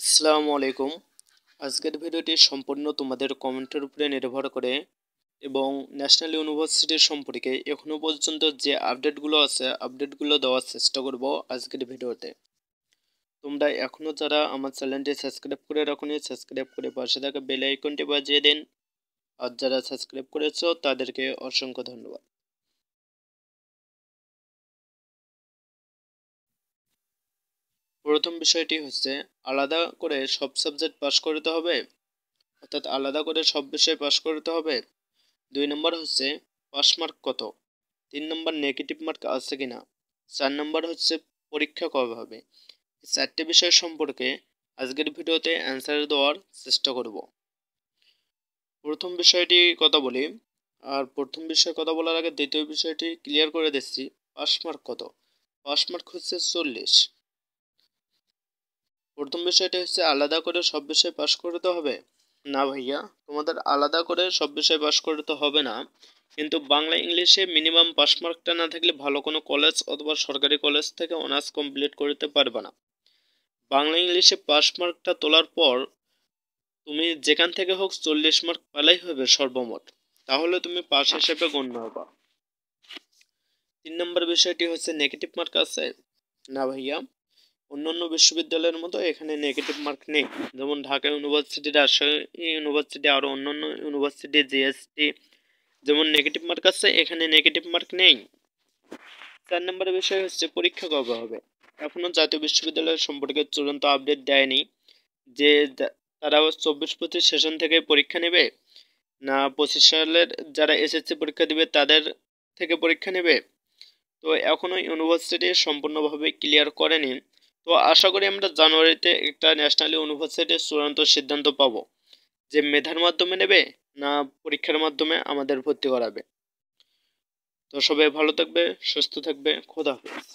আসসালামু আলাইকুম। আজকের ভিডিওটি সম্পূর্ণ তোমাদের কমেন্টের উপরে নির্ভর করে এবং ন্যাশনাল ইউনিভার্সিটির সম্পর্কে এখনো পর্যন্ত যে আপডেটগুলো আছে আপডেটগুলো দেওয়ার চেষ্টা করব আজকের ভিডিওতে। তোমরা এখনো যারা আমার চ্যানেলটি সাবস্ক্রাইব করে রাখোনি সাবস্ক্রাইব করে পাশে থাকা বেল আইকনটি বাজিয়ে দিন, আর যারা সাবস্ক্রাইব করেছো তাদেরকে অসংখ্য ধন্যবাদ। প্রথম বিষয়টি হচ্ছে আলাদা করে সব সাবজেক্ট পাস করতে হবে, অর্থাৎ আলাদা করে সব বিষয় পাস করতে হবে। 2 নম্বর হচ্ছে পাস মার্ক কত। 3 নম্বর নেগেটিভ মার্ক আছে কিনা। 4 নম্বর হচ্ছে পরীক্ষা কবে হবে। এই 4টি বিষয় সম্পর্কে আজকের ভিডিওতে অ্যান্সার দেওয়ার চেষ্টা করব। প্রথম বিষয়টি কথা বলি, আর প্রথম বিষয়ে কথা বলার আগে দ্বিতীয় বিষয়টি ক্লিয়ার করে দিচ্ছি। পাস মার্ক কত? পাস মার্ক হচ্ছে 40। প্রথম বিষয়টি হচ্ছে আলাদা করে সব বিষয় পাস করতে হবে। না ভাইয়া, তোমাদের আলাদা করে সব বিষয় পাস করতে হবে না, কিন্তু বাংলা ইংলিশে মিনিমাম পাস মার্কটা না থাকলে ভালো কোনো কলেজ অথবা সরকারি কলেজ থেকে অনার্স কমপ্লিট করতে পারবে না। বাংলা ইংলিশে পাস মার্কটা তোলার পর তুমি যেখান থেকে হোক 40 মার্ক পেলেই হবে সর্বমোট, তাহলে তুমি পাস হিসেবে গণ্য হবা। 3 নম্বর বিষয়টি হচ্ছে নেগেটিভ মার্ক আছে। না ভাইয়া, অন্যান্য বিশ্ববিদ্যালয়ের মতো এখানে নেগেটিভ মার্ক নেই। যেমন ঢাকা ইউনিভার্সিটি, রাজশাহী ইউনিভার্সিটি, আরও অন্যান্য ইউনিভার্সিটি, জিএসটি যেমন নেগেটিভ মার্ক আছে, এখানে নেগেটিভ মার্ক নেই। 4 নম্বরের বিষয় হচ্ছে পরীক্ষা কবে হবে। এখনো জাতীয় বিশ্ববিদ্যালয় সম্পর্কে চূড়ান্ত আপডেট দেয়নি যে তারা 24-25 সেশন থেকে পরীক্ষা নেবে, না 25 সালের যারা এসএসসি পরীক্ষা দিবে তাদের থেকে পরীক্ষা নেবে। তো এখনো ইউনিভার্সিটি সম্পূর্ণভাবে ক্লিয়ার করেনি। তো আশা করি আমরা জানুয়ারিতে একটা ন্যাশনাল ইউনিভার্সিটির চূড়ান্ত সিদ্ধান্ত পাবো যে মেধার মাধ্যমে নেবে না পরীক্ষার মাধ্যমে আমাদের ভর্তি করাবে। তো সবাই ভালো থাকবে, সুস্থ থাকবে, খোদা হাফেজ।